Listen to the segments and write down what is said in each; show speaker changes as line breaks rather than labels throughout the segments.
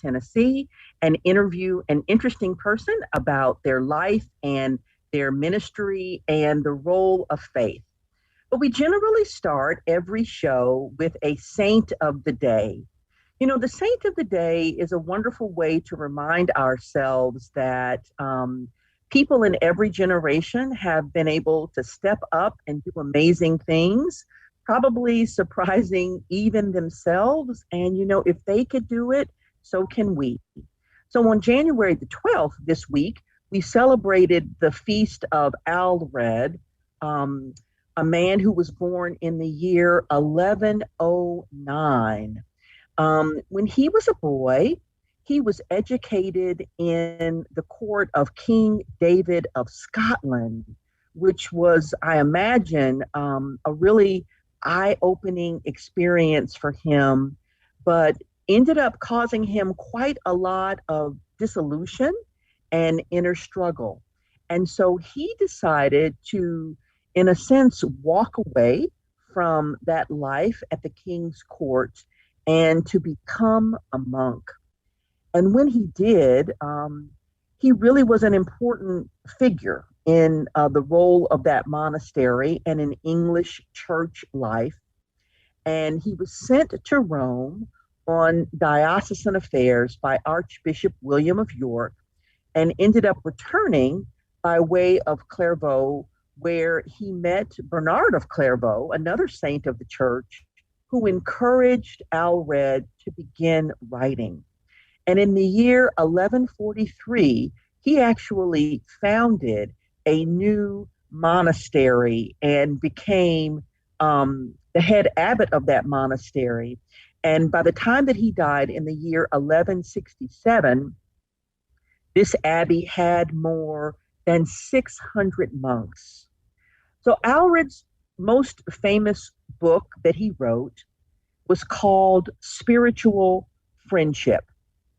Tennessee, and interview an interesting person about their life and their ministry and the role of faith. But we generally start every show with a saint of the day. You know, the saint of the day is a wonderful way to remind ourselves that people in every generation have been able to step up and do amazing things, probably surprising even themselves. And, you know, if they could do it, so can we. So on January the 12th this week, we celebrated the feast of Aelred, a man who was born in the year 1109. When he was a boy, he was educated in the court of King David of Scotland, which was, I imagine, a really eye-opening experience for him, but ended up causing him quite a lot of disillusion and inner struggle. And so he decided to, in a sense, walk away from that life at the king's court and to become a monk. And when he did, he really was an important figure in the role of that monastery and in English church life. And he was sent to Rome on diocesan affairs by Archbishop William of York, and ended up returning by way of Clairvaux, where he met Bernard of Clairvaux, another saint of the church, who encouraged Aelred to begin writing. And in the year 1143, he actually founded a new monastery and became the head abbot of that monastery. And by the time that he died in the year 1167, this abbey had more than 600 monks. So Aelred's most famous book that he wrote was called Spiritual Friendship.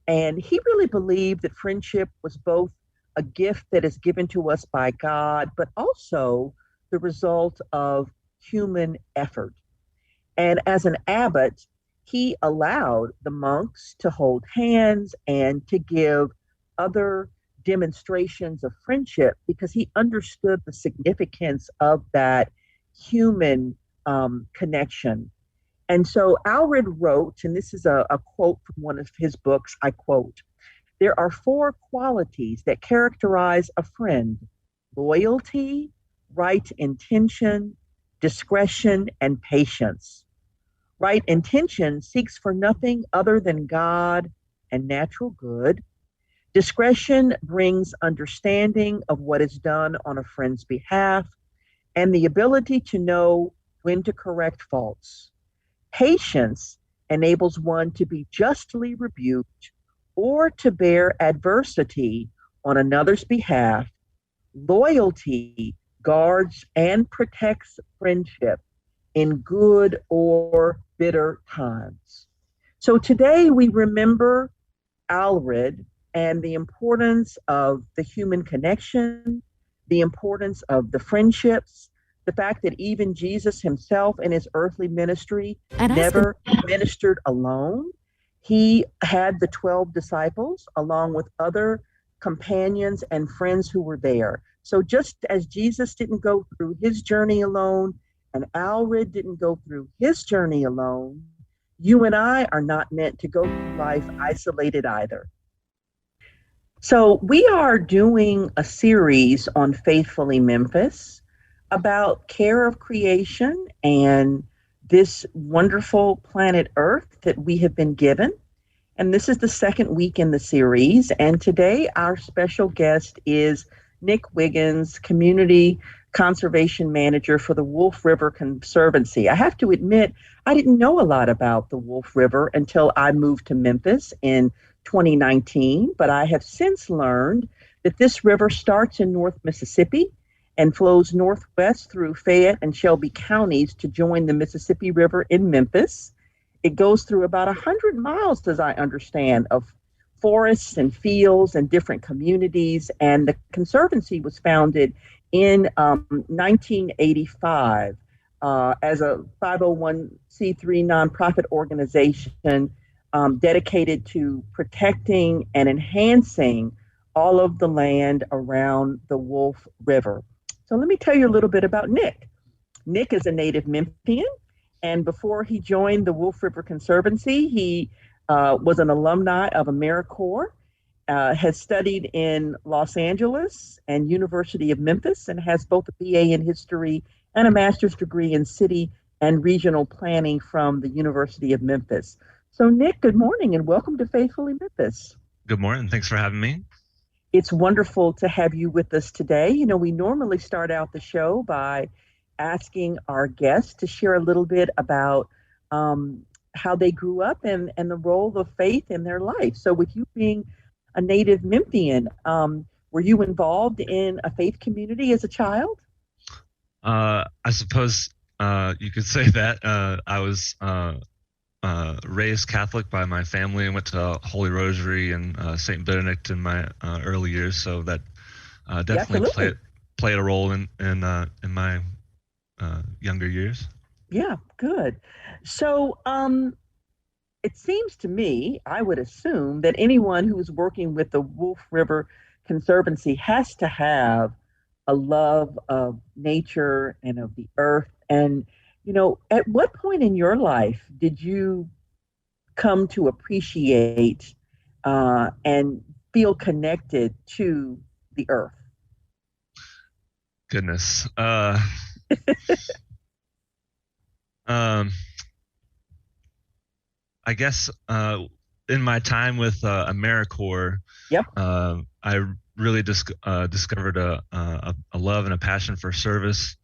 And he really believed that friendship was both a gift that is given to us by God, but also the result of human effort. And as an abbot, he allowed the monks to hold hands and to give other demonstrations of friendship because he understood the significance of that human connection. And so Aelred wrote, and this is a quote from one of his books, I quote, "There are 4 qualities that characterize a friend: loyalty, right intention, discretion, and patience. Right intention seeks for nothing other than God and natural good. Discretion brings understanding of what is done on a friend's behalf and the ability to know when to correct faults. Patience enables one to be justly rebuked or to bear adversity on another's behalf. Loyalty guards and protects friendship in good or bitter times." So today we remember Aelred and the importance of the human connection, the importance of the friendships, the fact that even Jesus himself in his earthly ministry never ministered alone. He had the 12 disciples along with other companions and friends who were there. So just as Jesus didn't go through his journey alone, and Aelred didn't go through his journey alone, you and I are not meant to go through life isolated either. So we are doing a series on Faithfully Memphis about care of creation and this wonderful planet Earth that we have been given. And this is the second week in the series. And today our special guest is Nick Wiggins, community conservation manager for the Wolf River Conservancy. I have to admit, I didn't know a lot about the Wolf River until I moved to Memphis in 2019, but I have since learned that this river starts in North Mississippi and flows northwest through Fayette and Shelby counties to join the Mississippi River in Memphis. It goes through about 100 miles, as I understand, of forests and fields and different communities. And the Conservancy was founded in 1985 as a 501c3 nonprofit organization dedicated to protecting and enhancing all of the land around the Wolf River. So let me tell you a little bit about Nick. Nick is a native Memphian, and before he joined the Wolf River Conservancy, he was an alumni of AmeriCorps, has studied in Los Angeles and University of Memphis, and has both a BA in history and a master's degree in city and regional planning from the University of Memphis. So Nick, good morning and welcome to Faithfully Memphis.
Good morning. Thanks for having me.
It's wonderful to have you with us today. You know, we normally start out the show by asking our guests to share a little bit about how they grew up and the role of faith in their life. So with you being a native Memphian, were you involved in a faith community as a child?
I suppose you could say that. I was raised Catholic by my family and went to Holy Rosary and Saint Benedict in my early years, so that definitely played a role in my younger years.
Yeah, good. So it seems to me, I would assume that anyone who's working with the Wolf River Conservancy has to have a love of nature and of the earth. And, you know, at what point in your life did you come to appreciate and feel connected to the earth?
Goodness. I guess in my time with AmeriCorps,
Yep.
I really discovered a love and a passion for service,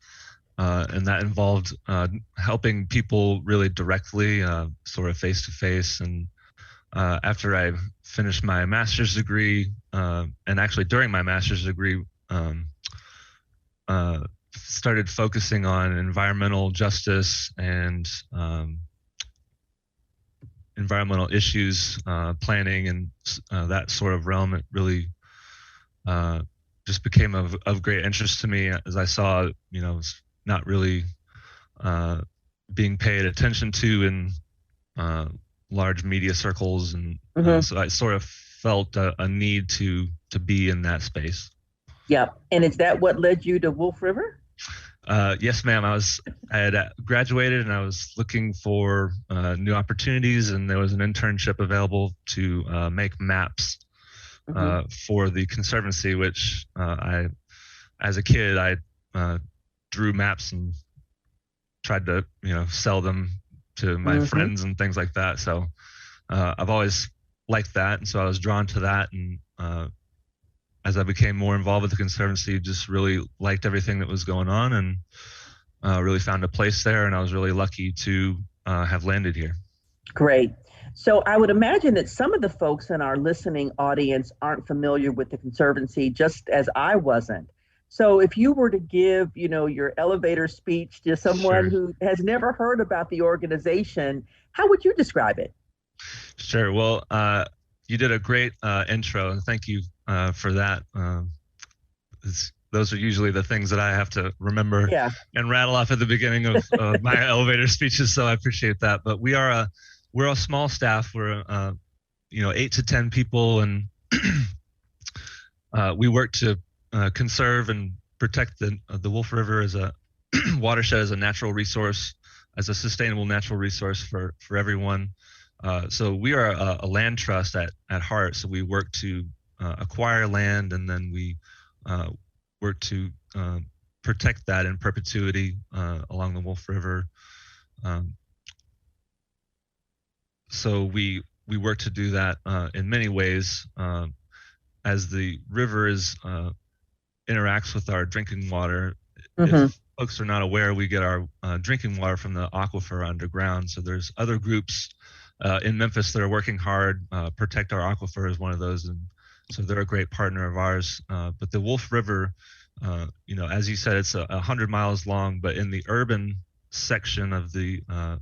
and that involved helping people really directly, sort of face to face. And after I finished my master's degree, and actually during my master's degree, started focusing on environmental justice and environmental issues, planning, and that sort of realm. It really just became of great interest to me, as I saw, you know, it's not really being paid attention to in large media circles, and so I sort of felt a need to be in that space.
Yeah, and is that what led you to Wolf River?
Yes, ma'am. I had graduated and I was looking for new opportunities, and there was an internship available to make maps for the Conservancy, which as a kid, I drew maps and tried to, you know, sell them to my friends and things like that. So I've always liked that, and so I was drawn to that. And as I became more involved with the Conservancy, just really liked everything that was going on, and really found a place there. And I was really lucky to have landed here.
Great. So I would imagine that some of the folks in our listening audience aren't familiar with the Conservancy, just as I wasn't. So if you were to give, you know, your elevator speech to someone who has never heard about the organization, how would you describe it?
Sure. Well, you did a great intro, and thank you for that. Those are usually the things that I have to remember and rattle off at the beginning of my elevator speeches, so I appreciate that. But we're a small staff. We're 8 to 10 people, and we work to conserve and protect the Wolf River as a watershed, as a natural resource, as a sustainable natural resource for everyone. So we are a land trust at heart. So we work to acquire land, and then we work to protect that in perpetuity along the Wolf River. So we work to do that in many ways. As the river interacts with our drinking water,
Mm-hmm.
if folks are not aware, we get our drinking water from the aquifer underground. So there's other groups in Memphis that are working hard. Protect Our Aquifer is one of those, and so they're a great partner of ours. But the Wolf River, as you said, it's 100 miles long, but in the urban section uh,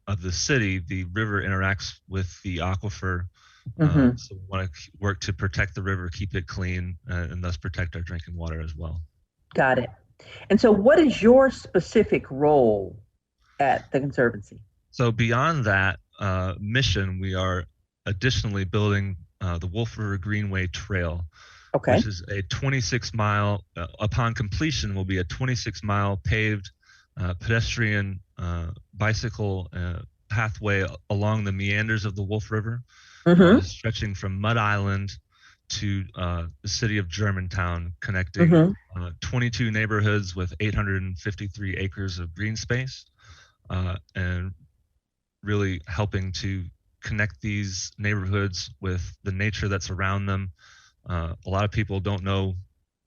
of the city, the river interacts with the aquifer.
Mm-hmm.
So we want to work to protect the river, keep it clean, and thus protect our drinking water as well.
Got it. And so, what is your specific role at the Conservancy?
So beyond that mission, we are additionally building the Wolf River Greenway Trail,
Okay.
which is a 26-mile, upon completion, will be a 26-mile paved pedestrian bicycle pathway along the meanders of the Wolf River,
Mm-hmm.
stretching from Mud Island to the city of Germantown, connecting
Mm-hmm.
22 neighborhoods with 853 acres of green space, and really helping to connect these neighborhoods with the nature that's around them. A lot of people don't know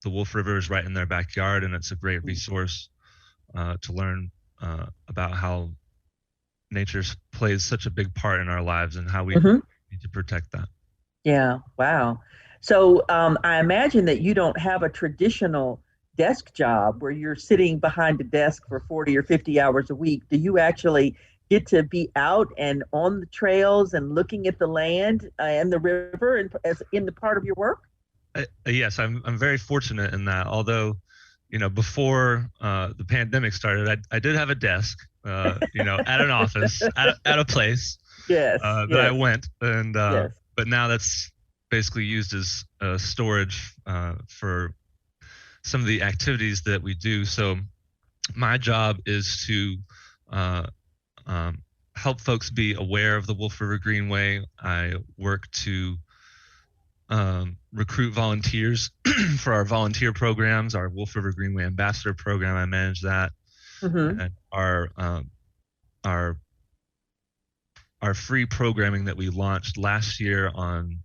the Wolf River is right in their backyard, and it's a great resource to learn about how nature plays such a big part in our lives and how we
Mm-hmm.
need to protect that.
Yeah. Wow. So, I imagine that you don't have a traditional desk job where you're sitting behind a desk for 40 or 50 hours a week. Do you actually get to be out and on the trails and looking at the land and the river and as in the part of your work?
Yes, I'm very fortunate in that. Although, before the pandemic started, I did have a desk, at an office, at a place
Yes.
that I
Yes.
went, and
Yes.
but now that's basically used as storage for some of the activities that we do. So my job is to uh, help folks be aware of the Wolf River Greenway. I work to recruit volunteers for our volunteer programs, our Wolf River Greenway Ambassador program. I manage that,
Mm-hmm.
and our our free programming that we launched last year on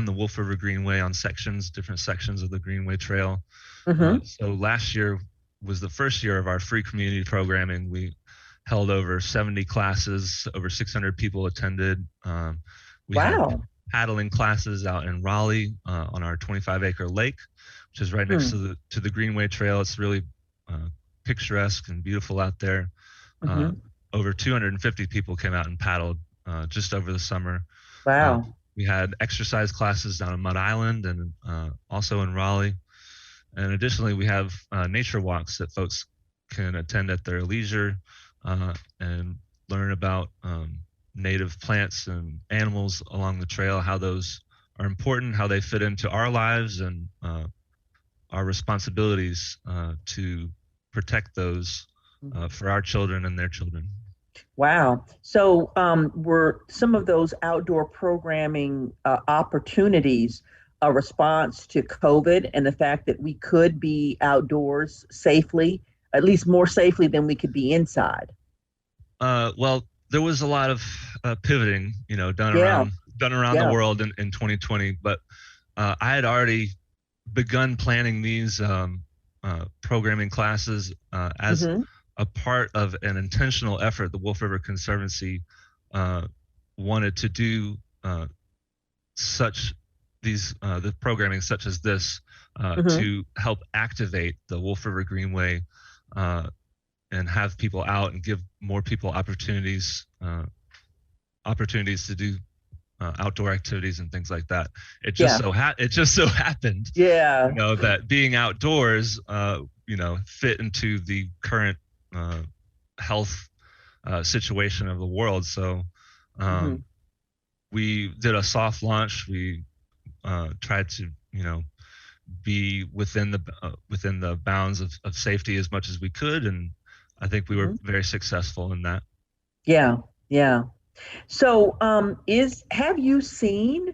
the Wolf River Greenway, on different sections of the Greenway Trail.
Mm-hmm.
So last year was the first year of our free community programming. We held over 70 classes, over 600 people attended. We had
Wow.
paddling classes out in Raleigh on our 25-acre lake, which is right next
Hmm.
to the Greenway Trail. It's really picturesque and beautiful out there. Uh,
Mm-hmm.
Over 250 people came out and paddled just over the summer. Uh,
Wow.
we had exercise classes down in Mud Island and also in Raleigh. And additionally, we have nature walks that folks can attend at their leisure and learn about native plants and animals along the trail, how those are important, how they fit into our lives, and our responsibilities to protect those for our children and their children.
Wow. So, were some of those outdoor programming opportunities a response to COVID and the fact that we could be outdoors safely, at least more safely than we could be inside?
Well, there was a lot of pivoting,
Yeah.
done around the
Yeah.
world in 2020, but I had already begun planning these programming classes as
Mm-hmm.
a part of an intentional effort. The Wolf River Conservancy uh, wanted to do such the programming such as this
Mm-hmm.
to help activate the Wolf River Greenway uh, and have people out and give more people opportunities to do outdoor activities and things like that.
Yeah.
It just so happened,
Yeah.
that being outdoors, fit into the current uh, health situation of the world. So
Mm-hmm.
um, we did a soft launch. We tried to, be within the bounds of safety as much as we could, and I think we were
Mm-hmm.
very successful in that.
Yeah. Yeah. So, is have you seen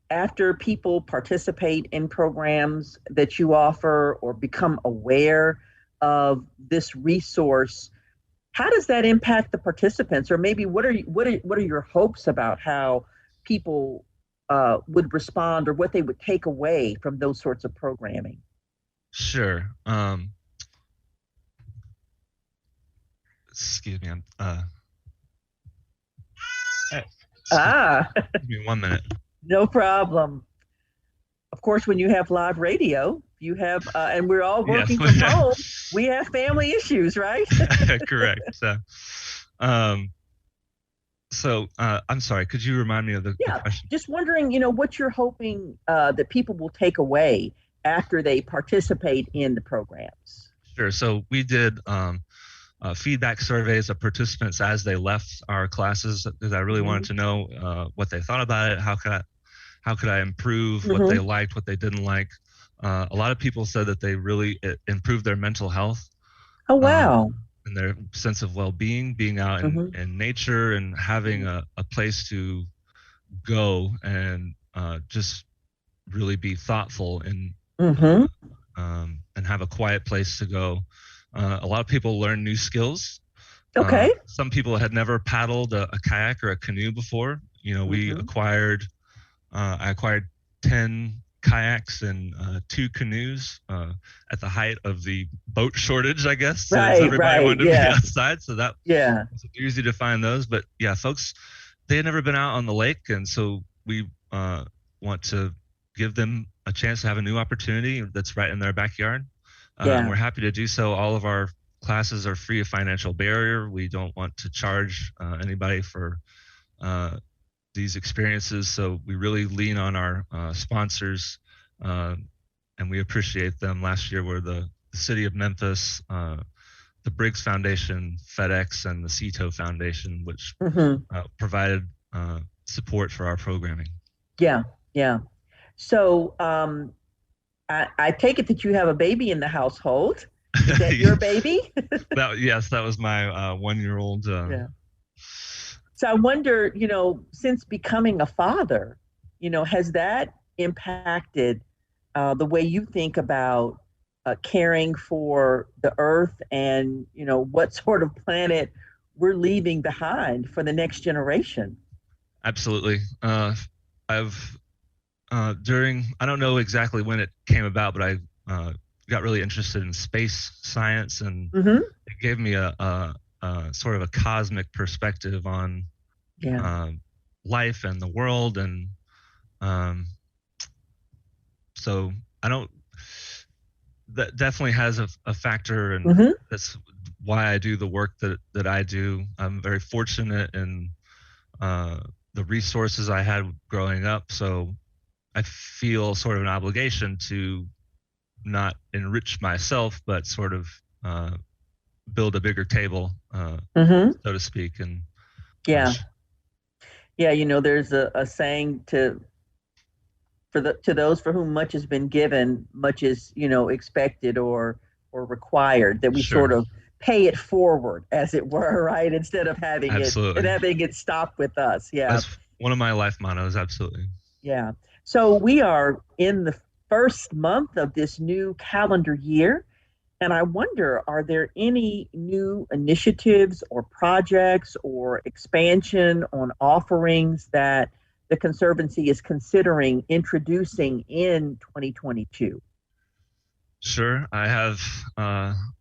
after people participate in programs that you offer or become aware of this resource, how does that impact the participants? Or maybe what are your hopes about how people would respond or what they would take away from those sorts of programming?
Sure. Excuse me. Hey,
Ah,
excuse me 1 minute.
no problem. Of course, when you have live radio, you have, and we're all
Yes.
working from home, we have family issues, right?
Correct. Um, I'm sorry. Could you remind me of the
Yeah,
question?
just wondering, what you're hoping that people will take away after they participate in the programs.
Sure. So we did feedback surveys of participants as they left our classes because I really wanted
Hmm.
to know what they thought about it. How could I improve what they
Hmm.
liked, what they didn't like. A lot of people said that they really improved their mental health
Oh,
uh,
wow.
and their sense of well-being, being out
Hmm.
in nature and having a place to go and just really be thoughtful
Hmm.
and have a quiet place to go. A lot of people learn new skills.
Okay.
Some people had never paddled a kayak or a canoe before.
Hmm.
I acquired 10 kayaks and 2 canoes at the height of the boat shortage, I guess, as
Right,
everybody
right.
wanted to be
Yeah,
outside. So that
yeah,
was easy to find those. But yeah, folks, they had never been out on the lake. And so we want to give them a chance to have a new opportunity that's right in their backyard. And
yeah,
we're happy to do so. All of our classes are free of financial barrier. We don't want to charge anybody for uh, these experiences. So we really lean on our sponsors, uh, and we appreciate them. Last year were the City of Memphis, the Briggs Foundation, FedEx, and the CETO Foundation, which
hmm,
provided support for our programming.
yeah, yeah. So, I take it that you have a baby in the household. Is that your baby?
Yes, that was my 1 year old.
Yeah. So I wonder, since becoming a father, has that impacted the way you think about caring for the earth and, what sort of planet we're leaving behind for the next generation?
Absolutely. I've during I don't know exactly when it came about, but I got really interested in space science, and
Hmm.
it gave me a sort of a cosmic perspective on
Yeah.
um, life and the world, and um, so I don't. That definitely has a factor, and
Hmm.
that's why I do the work that I do. I'm very fortunate in uh, the resources I had growing up, so I feel sort of an obligation to not enrich myself, but sort of uh, build a bigger table,
Hmm.
so to speak. And
Yeah.
sh-
Yeah. There's a saying to those for whom much has been given, much is, expected or required, that we
sure,
sort of pay it forward, as it were, right? Instead of
absolutely.
having it stop with us. Yeah.
That's one of my life mottos. Absolutely.
Yeah. So we are in the first month of this new calendar year. And I wonder, are there any new initiatives or projects or expansion on offerings that the Conservancy is considering introducing in 2022?
Sure. I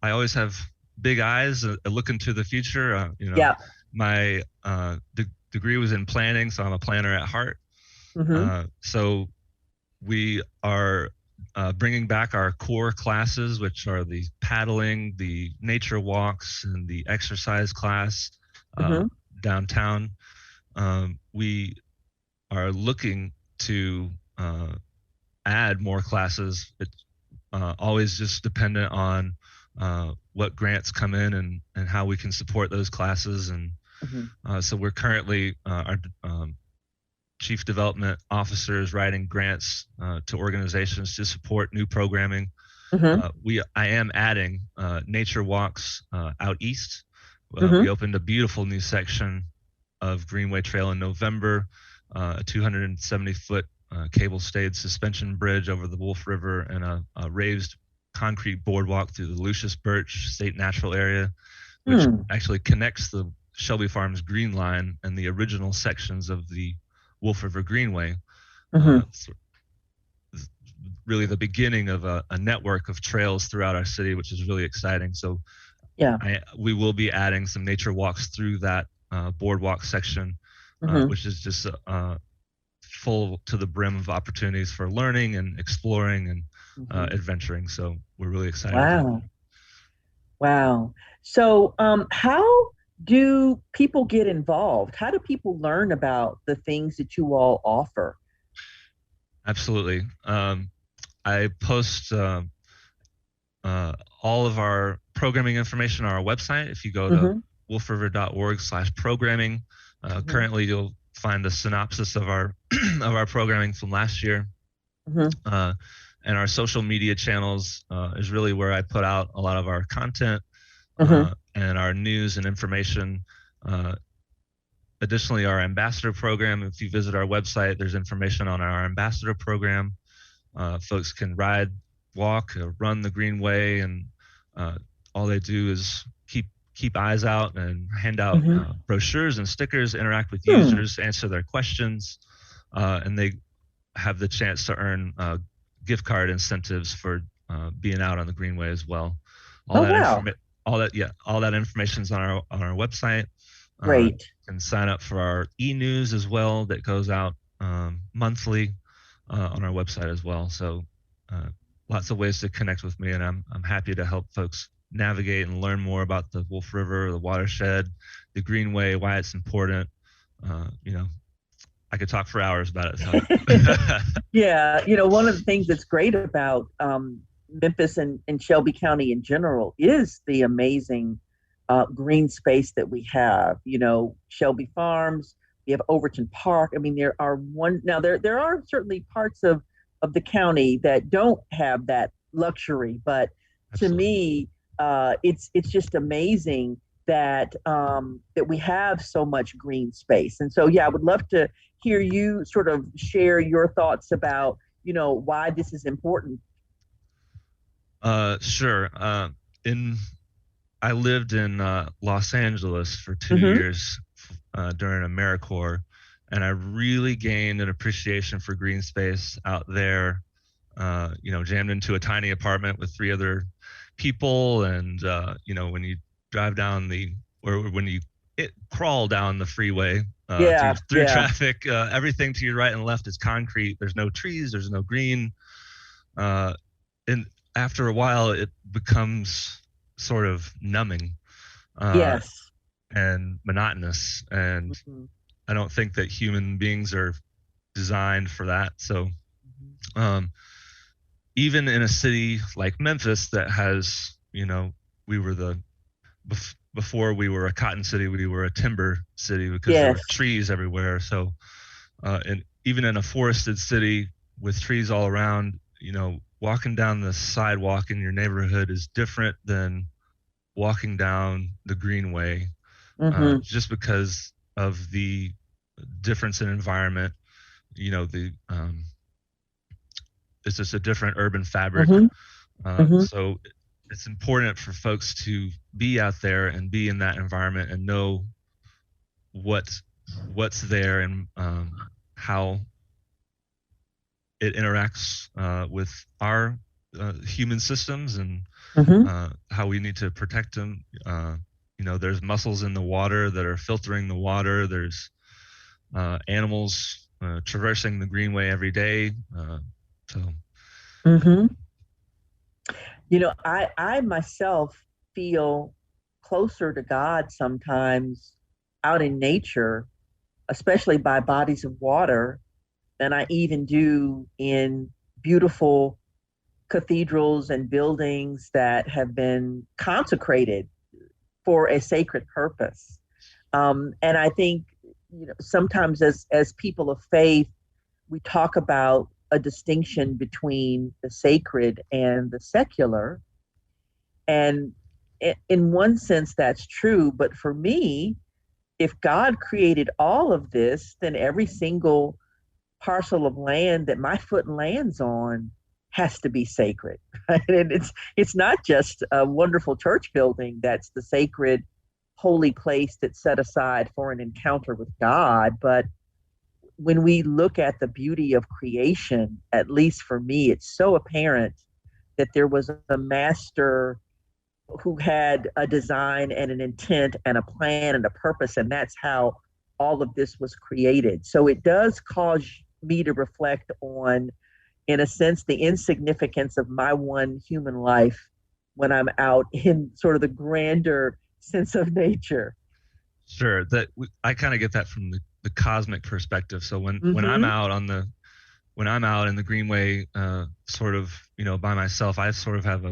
always have big eyes, look into the future.
Yeah.
My degree was in planning, so I'm a planner at heart.
Hmm.
So we are bringing back our core classes, which are the paddling, the nature walks, and the exercise class uh,
Hmm.
downtown. We are looking to add more classes. It's always just dependent on what grants come in and how we can support those classes. And
Hmm.
so we're currently our chief development officers writing grants to organizations to support new programming.
Hmm.
I am adding nature walks out east. We
Hmm.
opened a beautiful new section of Greenway Trail in November, a 270-foot cable stayed suspension bridge over the Wolf River, and a raised concrete boardwalk through the Lucius Birch State Natural Area, which
Hmm.
actually connects the Shelby Farms Green Line and the original sections of the Wolf River Greenway. Uh,
Hmm.
so really the beginning of a network of trails throughout our city, which is really exciting. So
Yeah.
we will be adding some nature walks through that boardwalk section, which is just full to the brim of opportunities for learning and exploring and adventuring. So we're really excited about
Wow. Wow. So, how do people get involved? How do people learn about the things that you all offer?
Absolutely. I post all of our programming information on our website. If you go to
Hmm.
wolfriver.org/programming,
Hmm.
currently you'll find a synopsis of our of our programming from last year.
Hmm.
Uh, and our social media channels is really where I put out a lot of our content
Hmm.
and our news and information. Uh, Additionally, our ambassador program, if you visit our website, there's information on our ambassador program. Folks can ride, walk, or run the Greenway, and uh, all they do is keep eyes out and hand out
Hmm.
brochures and stickers, interact with
Hmm.
users, answer their questions, and they have the chance to earn gift card incentives for being out on the Greenway as well. All
Oh,
that
wow.
informa- all that information is on our website.
Great.
Can sign up for our e-news as well that goes out monthly on our website as well. So uh, lots of ways to connect with me, and I'm happy to help folks navigate and learn more about the Wolf River, the watershed, the Greenway, why it's important. You know, I could talk for hours about it. So.
Yeah, one of the things that's great about Memphis and Shelby County in general is the amazing green space that we have. Shelby Farms, we have Overton Park. I mean, there are certainly parts of the county that don't have that luxury, but to
Absolutely.
me, it's just amazing that we have so much green space. And so, yeah, I would love to hear you sort of share your thoughts about, why this is important.
Sure. In I lived in Los Angeles for two
Mm-hmm.
years during AmeriCorps, and I really gained an appreciation for green space out there. Jammed into a tiny apartment with three other people, and when you drive down or when you crawl down the freeway
Yeah,
through
yeah.
traffic, everything to your right and left is concrete. There's no trees. There's no green. Uh, and after a while, it becomes sort of numbing uh,
Yes.
and monotonous. And
Mm-hmm.
I don't think that human beings are designed for that. So um, even in a city like Memphis that has, we were before we were a cotton city, we were a timber city because there were
Yes.
trees everywhere. So, and even in a forested city with trees all around, walking down the sidewalk in your neighborhood is different than walking down the Greenway,
Mm-hmm.
just because of the difference in environment. The It's just a different urban fabric.
Mm-hmm. Mm-hmm.
So it's important for folks to be out there and be in that environment and know what what's there and how it interacts with our human systems and
Mm-hmm.
how we need to protect them. There's mussels in the water that are filtering the water. There's animals traversing the Greenway every day. So
Mm-hmm. I myself feel closer to God sometimes out in nature, especially by bodies of water, than I even do in beautiful cathedrals and buildings that have been consecrated for a sacred purpose. And I think, sometimes as people of faith, we talk about a distinction between the sacred and the secular. And in one sense, that's true. But for me, if God created all of this, then every single parcel of land that my foot lands on has to be sacred. Right? And it's not just a wonderful church building that's the sacred, holy place that's set aside for an encounter with God, but when we look at the beauty of creation, at least for me, it's so apparent that there was a master who had a design and an intent and a plan and a purpose, and that's how all of this was created. So it does cause me to reflect on, in a sense, the insignificance of my one human life when I'm out in sort of the grander sense of nature.
Sure. I kind of get that from the cosmic perspective. So when I'm
Mm-hmm.
out on the when I'm out in the Greenway, sort of, by myself, I sort of have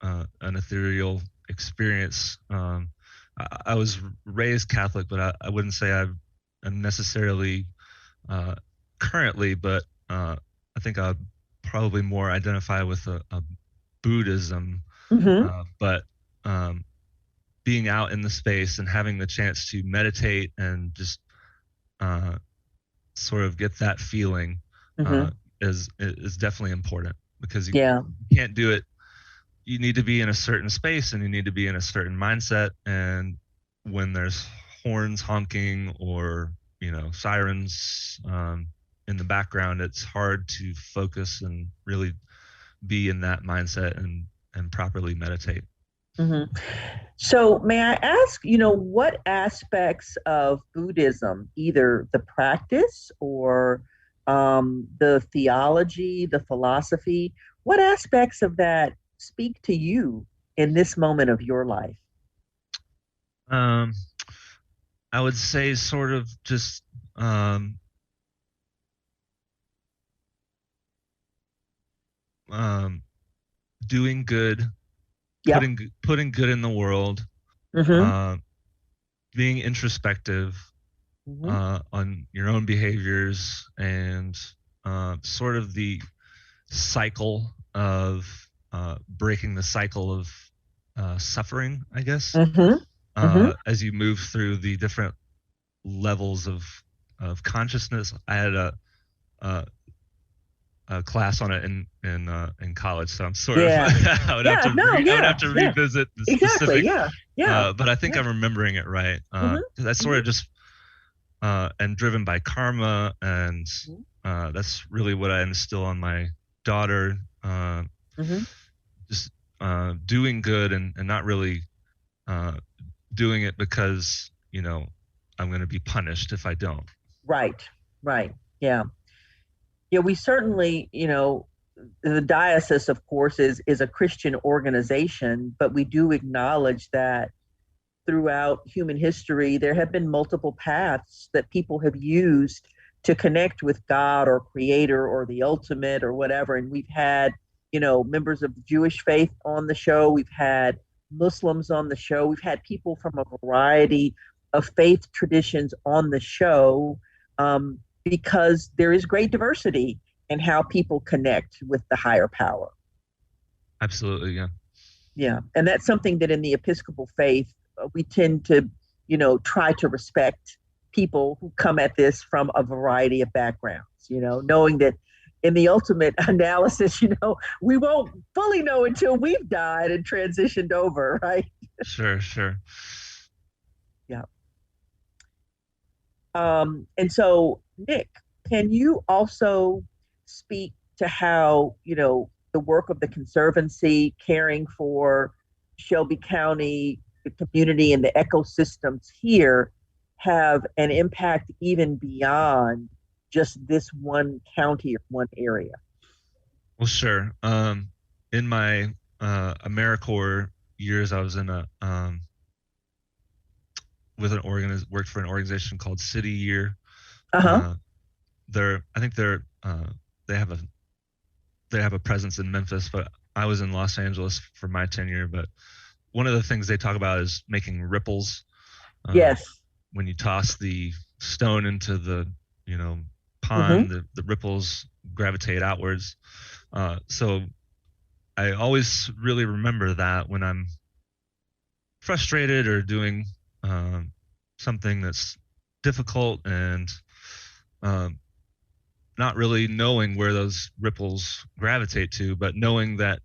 an ethereal experience. I was raised Catholic, but I wouldn't say I'm necessarily uh, currently, but I think I'd probably more identify with a Buddhism.
Mm-hmm.
But being out in the space and having the chance to meditate and just uh, sort of get that feeling uh,
Mm-hmm.
is definitely important, because
Yeah.
you can't do it. You need to be in a certain space and you need to be in a certain mindset. And when there's horns honking or sirens in the background, it's hard to focus and really be in that mindset and properly meditate.
Mm-hmm. So, may I ask, what aspects of Buddhism, either the practice or the theology, the philosophy, what aspects of that speak to you in this moment of your life?
Um, I would say sort of just um, doing good,
Yep.
putting good in the world,
Mm-hmm.
uh, being introspective
Mm-hmm.
on your own behaviors, and sort of the cycle of breaking the cycle of suffering, I guess,
Mm-hmm. Mm-hmm.
as you move through the different levels of consciousness. I had a, a class on it in college, so I'm sort of
Yeah. Yeah. No.
I would
Yeah.
have to
Yeah.
revisit the
Exactly.
specific,
Yeah. Yeah.
but I think
Yeah.
I'm remembering it right.
Mm-hmm.
'Cause that's sort
Mm-hmm.
of just and driven by karma, and that's really what I instill on my daughter.
Mm-hmm.
Just doing good, and not really uh, doing it because I'm going to be punished if I don't.
Right. Right. Yeah. Yeah. We certainly, the diocese, of course, is a Christian organization, but we do acknowledge that throughout human history, there have been multiple paths that people have used to connect with God or Creator or the ultimate or whatever. And we've had, members of the Jewish faith on the show. We've had Muslims on the show. We've had people from a variety of faith traditions on the show, because there is great diversity in how people connect with the higher power.
Absolutely, yeah.
Yeah. And that's something that in the Episcopal faith, we tend to, try to respect people who come at this from a variety of backgrounds, knowing that in the ultimate analysis, we won't fully know until we've died and transitioned over, right?
Sure, sure.
Yeah. And so, Nick, can you also speak to how, the work of the Conservancy caring for Shelby County, the community, and the ecosystems here have an impact even beyond just this one county or one area?
Well, sure. In my AmeriCorps years, I was in a worked for an organization called City Year.
Uh huh.
Uh, I think they have a they have a presence in Memphis, but I was in Los Angeles for my tenure. But one of the things they talk about is making ripples. Uh,
Yes.
when you toss the stone into the you know
Mm-hmm.
pond, the ripples gravitate outwards. So I always really remember that when I'm frustrated or doing um, something that's difficult, and um, not really knowing where those ripples gravitate to, but knowing that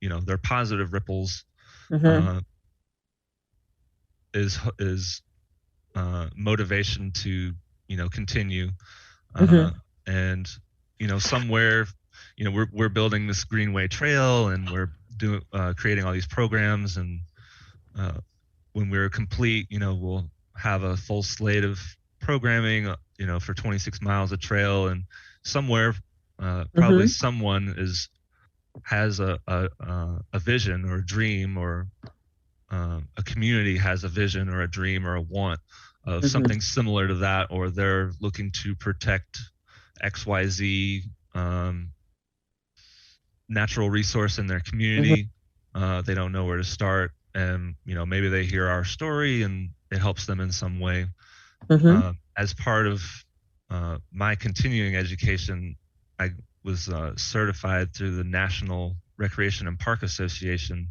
they're positive ripples,
Mm-hmm.
uh, is motivation to continue. uh, and somewhere, we're building this Greenway trail, and we're doing creating all these programs, and uh, when we're complete, we'll have a full slate of programming, for 26 miles of trail, and somewhere, probably someone has a vision or a dream, or a community has a vision or a dream or a want of something similar to that, or they're looking to protect XYZ natural resource in their community. They don't know where to start, and maybe they hear our story and it helps them in some way. As part of my continuing education, I was certified through the National Recreation and Park Association,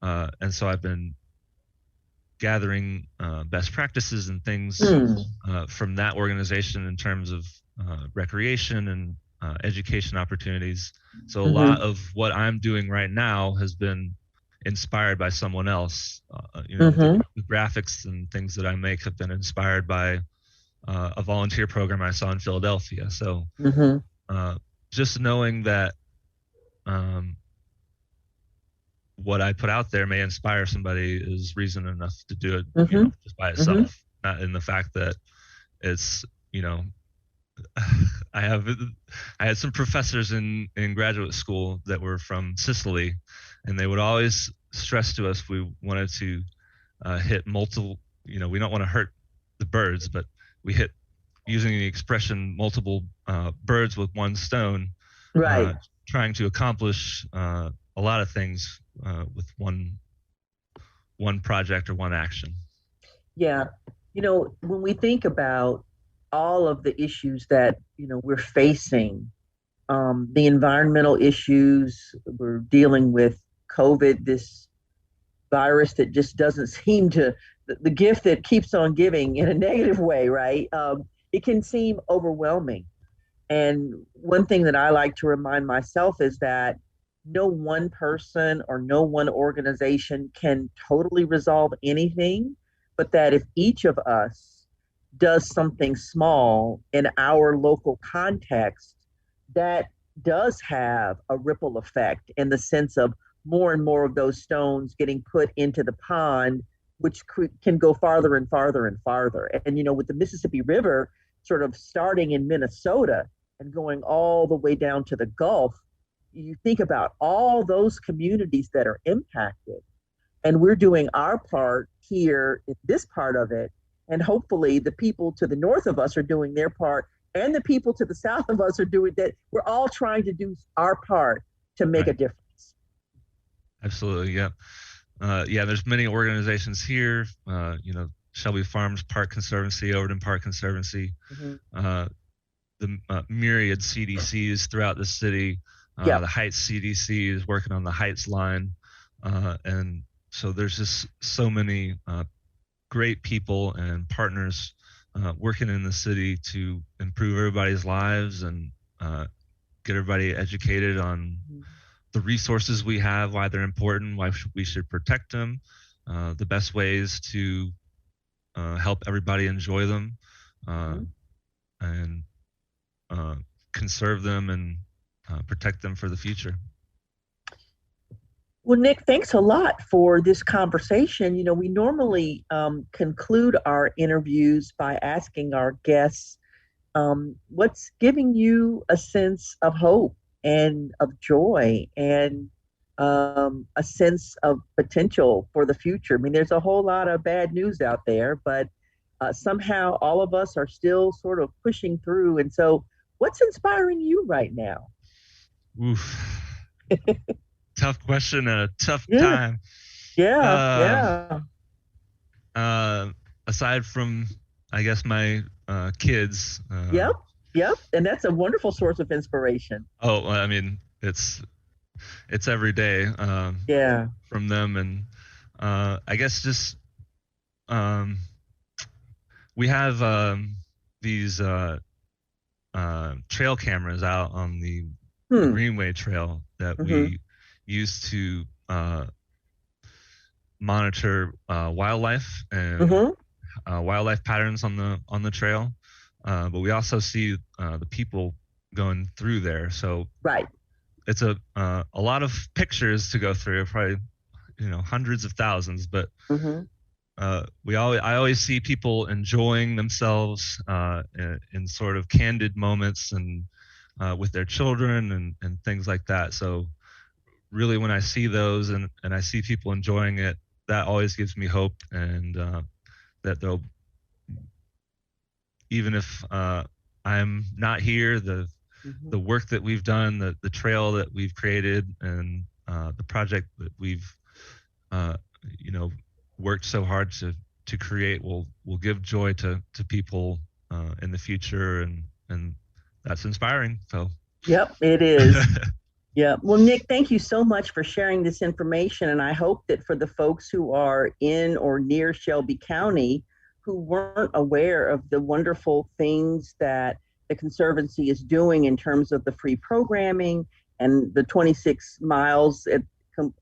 and so I've been gathering best practices and things from that organization in terms of recreation and education opportunities. So a lot of what I'm doing right now has been inspired by someone else. The graphics and things that I make have been inspired by a volunteer program I saw in Philadelphia. So just knowing that what I put out there may inspire somebody is reason enough to do it, just by itself. Not in the fact that it's, I had some professors in graduate school that were from Sicily, and they would always stress to us we wanted to hit multiple. We don't want to hurt the birds, but we hit, using the expression, multiple birds with one stone,
Right.
trying to accomplish a lot of things with one project or one action.
Yeah. When we think about all of the issues that, we're facing, the environmental issues, we're dealing with COVID, this virus that just doesn't seem to, the gift that keeps on giving in a negative way, right? It can seem overwhelming. And one thing that I like to remind myself is that no one person or no one organization can totally resolve anything, but that if each of us does something small in our local context, that does have a ripple effect in the sense of more and more of those stones getting put into the pond, which can go farther and farther and farther. And, with the Mississippi River sort of starting in Minnesota and going all the way down to the Gulf, you think about all those communities that are impacted. And we're doing our part here in this part of it. And hopefully the people to the north of us are doing their part, and the people to the south of us are doing that. We're all trying to do our part to make a difference.
Absolutely. Yeah. There's many organizations here, Shelby Farms Park Conservancy, Overton Park Conservancy, the myriad CDCs throughout the city. The Heights CDC is working on the Heights line. And so there's just so many great people and partners working in the city to improve everybody's lives and get everybody educated on the resources we have, why they're important, why we should protect them, the best ways to help everybody enjoy them, and conserve them and protect them for the future.
Well, Nick, thanks a lot for this conversation. We normally conclude our interviews by asking our guests what's giving you a sense of hope and of joy and a sense of potential for the future. I mean, there's a whole lot of bad news out there, but somehow all of us are still sort of pushing through. And so, what's inspiring you right now?
Oof. Tough question and a tough time. Aside from, I guess, my kids.
Yep. And that's a wonderful source of inspiration.
Oh, I mean, it's every day. From them, and I guess just we have these trail cameras out on the Greenway Trail that we use to monitor wildlife and wildlife patterns on the trail. but we also see the people going through there. So
Right.
it's a lot of pictures to go through, probably hundreds of thousands, but
Mm-hmm.
I always see people enjoying themselves in sort of candid moments and with their children and things like that. So really, when I see those and I see people enjoying it, that always gives me hope, and that they'll, even if I'm not here, the work that we've done, the trail that we've created, and the project that we've you know worked so hard to create will give joy to people in the future, and that's inspiring. So
Yep, it is. Yeah. Well, Nick, thank you so much for sharing this information. And I hope that for the folks who are in or near Shelby County who weren't aware of the wonderful things that the Conservancy is doing in terms of the free programming and the 26 miles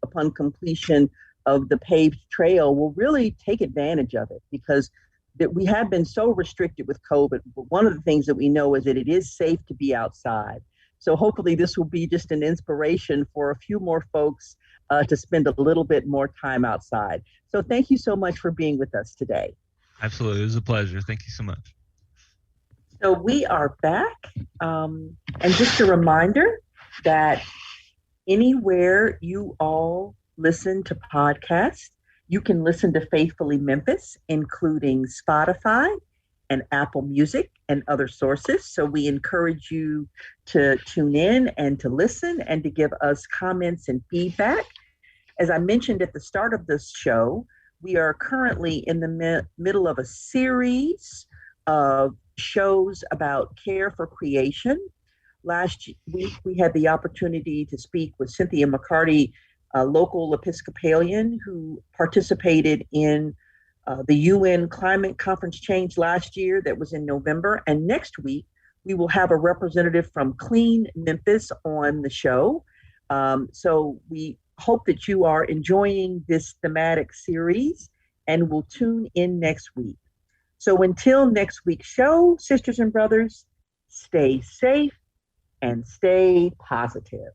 upon completion of the paved trail will really take advantage of it, because that we have been so restricted with COVID. But one of the things that we know is that it is safe to be outside. So hopefully this will be just an inspiration for a few more folks to spend a little bit more time outside. So thank you so much for being with us today.
absolutely, it was a pleasure. Thank you so much.
So we are back. And just a reminder that anywhere you all listen to podcasts, you can listen to Faithfully Memphis, including Spotify and Apple Music and other sources. So we encourage you to tune in and to listen and to give us comments and feedback. As I mentioned at the start of this show, we are currently in the middle of a series of shows about care for creation. Last week, we had the opportunity to speak with Cynthia McCarty, a local Episcopalian who participated in the UN Climate Conference Change last year that was in November. And next week, we will have a representative from Clean Memphis on the show. So we hope that you are enjoying this thematic series and will tune in next week. So until next week's show, sisters and brothers, stay safe and stay positive.